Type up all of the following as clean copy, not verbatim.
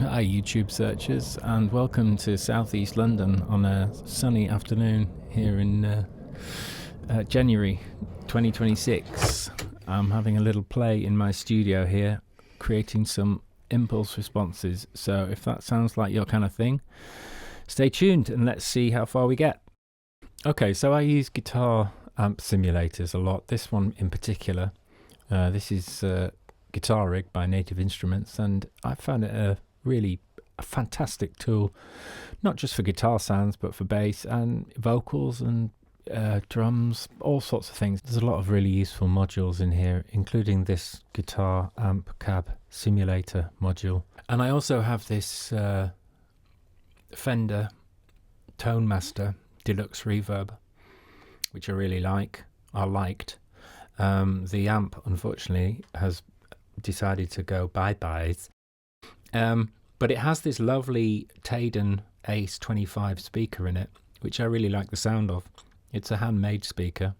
Hi YouTube searchers, and welcome to Southeast London on a sunny afternoon here in January 2026. I'm having a little play in my studio here, creating some impulse responses, so if that sounds like your kind of thing, stay tuned and let's see how far we get. Okay, so I use guitar amp simulators a lot, this one in particular. This is Guitar Rig by Native Instruments, and I found it a fantastic tool, not just for guitar sounds but for bass and vocals and drums, all sorts of things. There's a lot of really useful modules in here, including this guitar amp cab simulator module. And I also have this Fender Tone Master Deluxe Reverb, which I really liked. The amp unfortunately has decided to go bye-byes. But it has this lovely Tayden Ace 25 speaker in it, which I really like the sound of. It's a handmade speaker,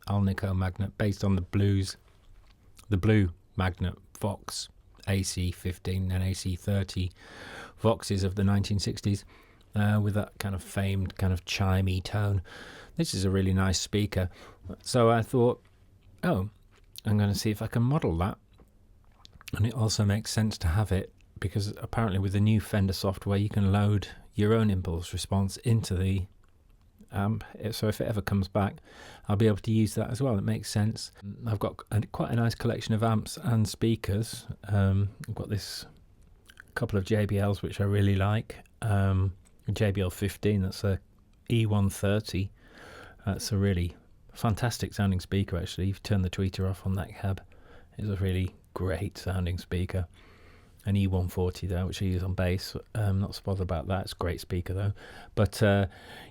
Alnico magnet, based on the Blue magnet Vox AC15 and AC30 Voxes of the 1960s, with that kind of famed kind of chimey tone. This is a really nice speaker. So I thought, oh, I'm going to see if I can model that. And it also makes sense to have it because apparently with the new Fender software you can load your own impulse response into the amp, so if it ever comes back I'll be able to use that as well. It makes sense. I've got quite a nice collection of amps and speakers. I've got this couple of JBLs which I really like. A JBL 15, that's a E130. That's a really fantastic sounding speaker actually. You've turned the tweeter off on that cab. It's a really great sounding speaker. An E140 though, which I use on bass. Not so bothered about that. It's a great speaker though. But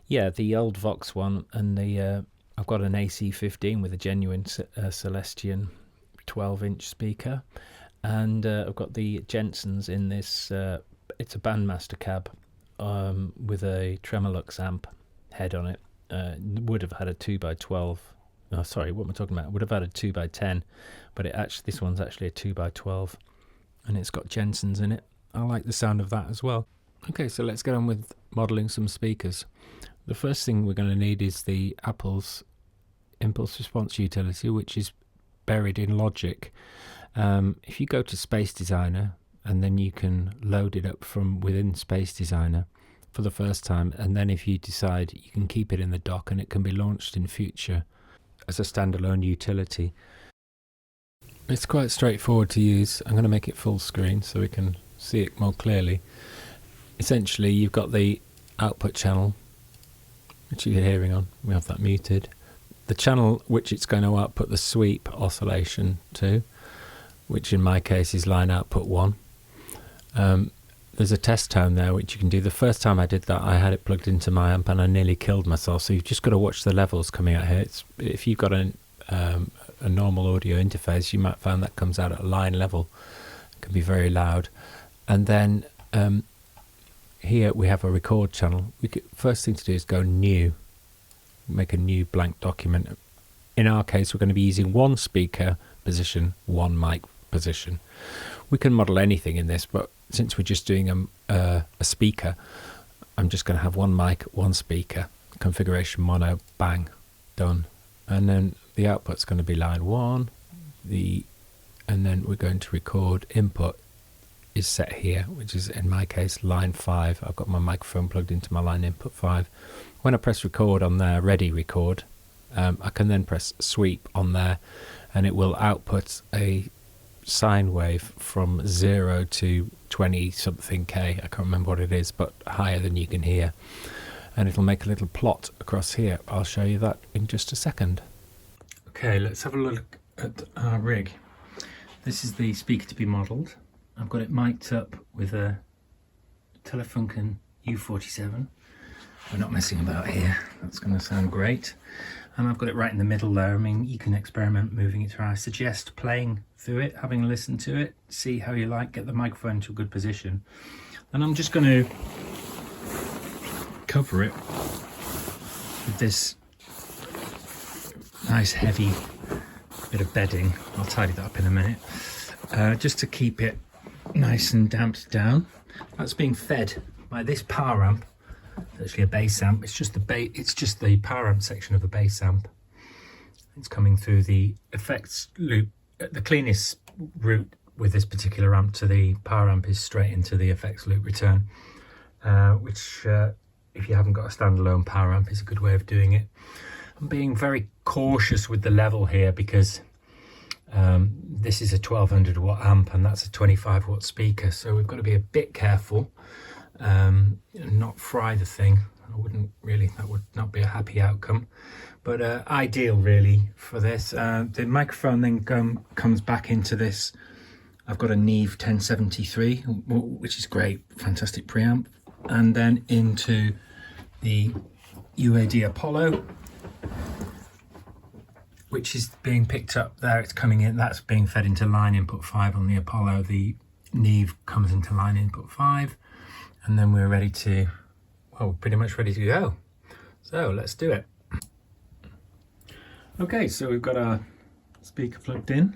yeah, the old Vox one, and the I've got an AC15 with a genuine Celestion 12-inch speaker, and I've got the Jensen's in this. It's a Bandmaster cab with a Tremolux amp head on it. Would have had a 2x12. Oh, sorry, what am I talking about? Would have had a 2x10, but this one's actually a 2x12. And it's got Jensen's in it. I like the sound of that as well. Okay, so let's get on with modeling some speakers. The first thing we're going to need is the Apple's impulse response utility, which is buried in Logic. If you go to Space Designer, and then you can load it up from within Space Designer for the first time, and then if you decide, you can keep it in the dock and it can be launched in future as a standalone utility. It's quite straightforward to use. I'm going to make it full screen so we can see it more clearly. Essentially, you've got the output channel, which you're hearing on. We have that muted. The channel which it's going to output the sweep oscillation to, which in my case is line output 1. There's a test tone there which you can do. The first time I did that, I had it plugged into my amp and I nearly killed myself. So you've just got to watch the levels coming out here. If you've got a normal audio interface, you might find that comes out at a line level. It can be very loud. And then here we have a record channel. First thing to do is go new, make a new blank document. In our case, we're going to be using one speaker position, one mic position. We can model anything in this, but since we're just doing a speaker, I'm just going to have one mic, one speaker, configuration mono, bang, done. And then the output's going to be line 1, and then we're going to record. Input is set here, which is in my case line 5. I've got my microphone plugged into my line input 5. When I press record on there, ready record, I can then press sweep on there, and it will output a sine wave from 0 to 20 something K. I can't remember what it is, but higher than you can hear. And it'll make a little plot across here. I'll show you that in just a second. Okay, let's have a look at our rig. This is the speaker to be modelled. I've got it mic'd up with a Telefunken U47. We're not messing about here. That's going to sound great. And I've got it right in the middle there. I mean, you can experiment moving it around. I suggest playing through it, having a listen to it, see how you like, get the microphone to a good position. And I'm just going to cover it with this nice heavy bit of bedding. I'll tidy that up in a minute, just to keep it nice and damped down. That's being fed by this power amp. It's actually a bass amp. It's just the power amp section of a bass amp. It's coming through the effects loop. The cleanest route with this particular amp to the power amp is straight into the effects loop return, which if you haven't got a standalone power amp is a good way of doing it. I'm being very cautious with the level here because this is a 1200 watt amp and that's a 25 watt speaker, so we've got to be a bit careful and not fry the thing. That would not be a happy outcome, but ideal really for this. The microphone then comes back into this. I've got a Neve 1073, which is great, fantastic preamp, and then into the UAD Apollo, which is being picked up there. It's coming in, that's being fed into line input 5 on the Apollo. The Neve comes into line input 5, and then we're ready to, well, pretty much ready to go. So let's do it. Okay, so we've got our speaker plugged in,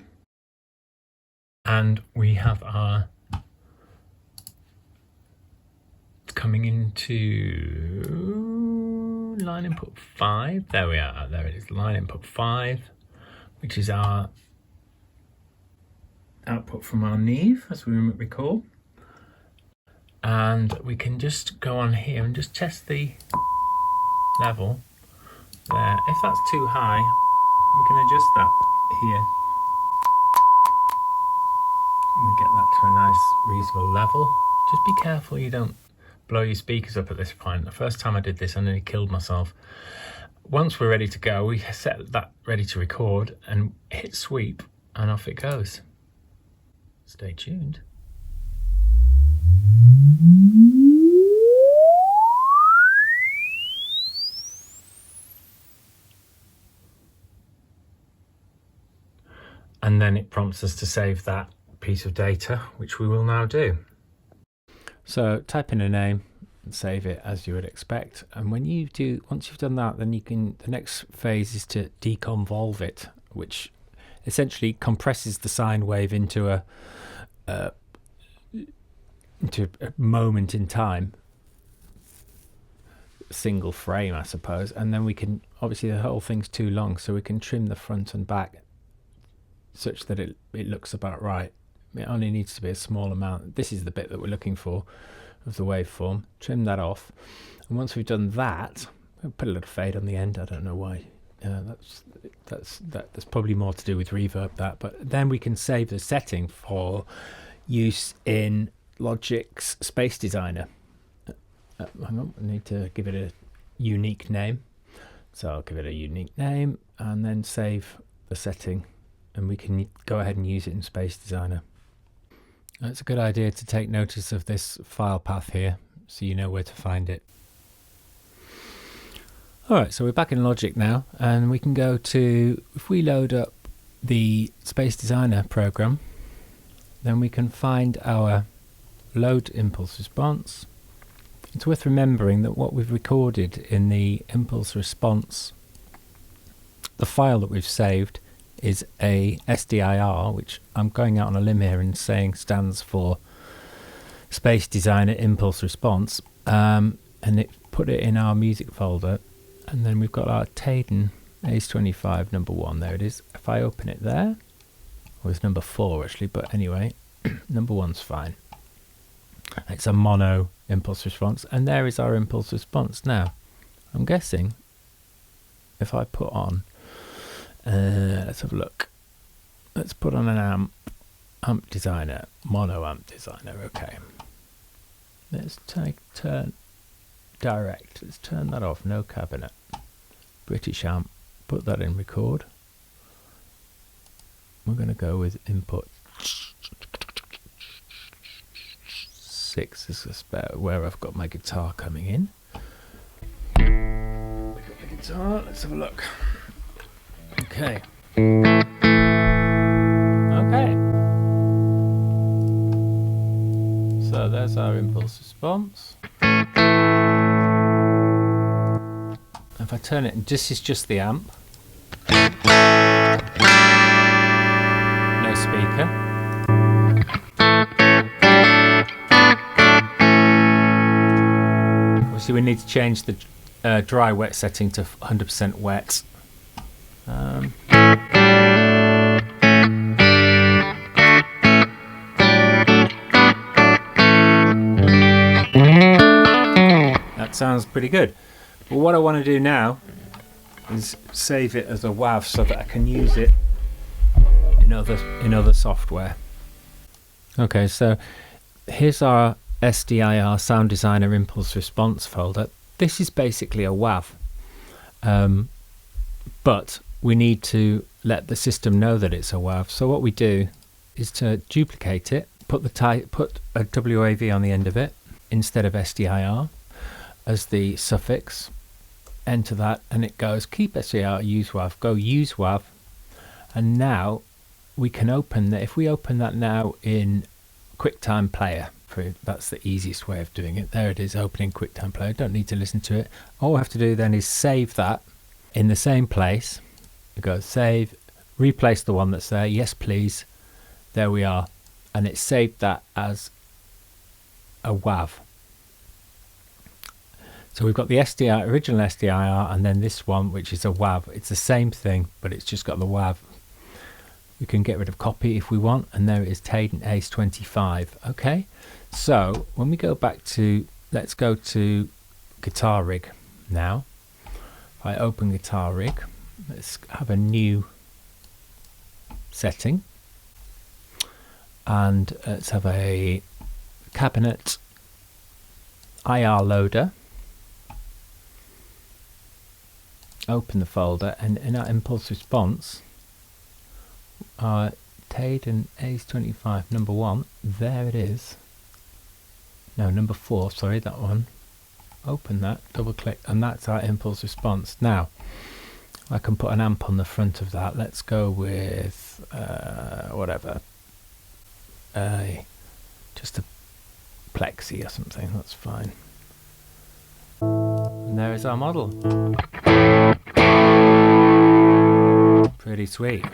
and we have our coming into line input 5. There we are, there it is, line input 5, which is our output from our Neve, as we recall. And we can just go on here and just test the level there. If that's too high, we can adjust that here. We get that to a nice reasonable level. Just be careful you don't blow your speakers up at this point. The first time I did this, I nearly killed myself. Once we're ready to go, we set that ready to record and hit sweep, and off it goes. Stay tuned. And then it prompts us to save that piece of data, which we will now do. So type in a name and save it as you would expect. And when you do, once you've done that, then you can, the next phase is to deconvolve it, which essentially compresses the sine wave into a moment in time, a single frame, I suppose. And then we can, obviously the whole thing's too long, so we can trim the front and back such that it looks about right. It only needs to be a small amount. This is the bit that we're looking for of the waveform. Trim that off, and once we've done that, we'll put a little fade on the end. I don't know why. That's probably more to do with reverb, that. But then we can save the setting for use in Logic's Space Designer. Hang on, I need to give it a unique name. So I'll give it a unique name and then save the setting, and we can go ahead and use it in Space Designer. It's a good idea to take notice of this file path here so you know where to find it. Alright, so we're back in Logic now, and we can go to, if we load up the Space Designer program, then we can find our load impulse response. It's worth remembering that what we've recorded in the impulse response, the file that we've saved, is a SDIR, which I'm going out on a limb here and saying stands for Space Designer Impulse Response, and it put it in our music folder. And then we've got our Tayden Ace25 number 1, there it is. If I open it there, well, it's number 4 actually, but anyway, number 1's fine. It's a mono impulse response, and there is our impulse response. Now I'm guessing if I put on, let's have a look. Let's put on an amp designer, mono amp designer. Okay. Let's turn direct. Let's turn that off. No cabinet. British amp. Put that in record. We're going to go with input 6. This is about where I've got my guitar coming in. Pick up the guitar. Let's have a look. Okay. Okay. So there's our impulse response. If I turn it, this is just the amp. No speaker. Obviously we need to change the dry wet setting to 100% wet. That sounds pretty good. But what I want to do now is save it as a WAV so that I can use it in other software. Okay, so here's our SDIR Sound Designer Impulse Response folder. This is basically a WAV, but we need to let the system know that it's a WAV. So what we do is to duplicate it, put a WAV on the end of it instead of SDIR as the suffix, enter that, and it goes keep SDIR, use WAV, go use WAV, and now we can open that. If we open that now in QuickTime Player, that's the easiest way of doing it. There it is, opening QuickTime Player. Don't need to listen to it. All we have to do then is save that in the same place. We go save, replace the one that's there. Yes, please. There we are, and it saved that as a WAV. So we've got the SDIR, original SDIR, and then this one, which is a WAV. It's the same thing, but it's just got the WAV. We can get rid of copy if we want, and there it is, Tayden Ace 25. Okay, so when we go back to, let's go to Guitar Rig now. If I open Guitar Rig, let's have a new setting, and let's have a cabinet IR loader. Open the folder, and in our impulse response, Tayden Ace 25 number 1, there it is. No, number 4, sorry, that one. Open that, double click, and that's our impulse response. Now I can put an amp on the front of that. Let's go with whatever, just a plexi or something. That's fine. And there is our model. Pretty sweet.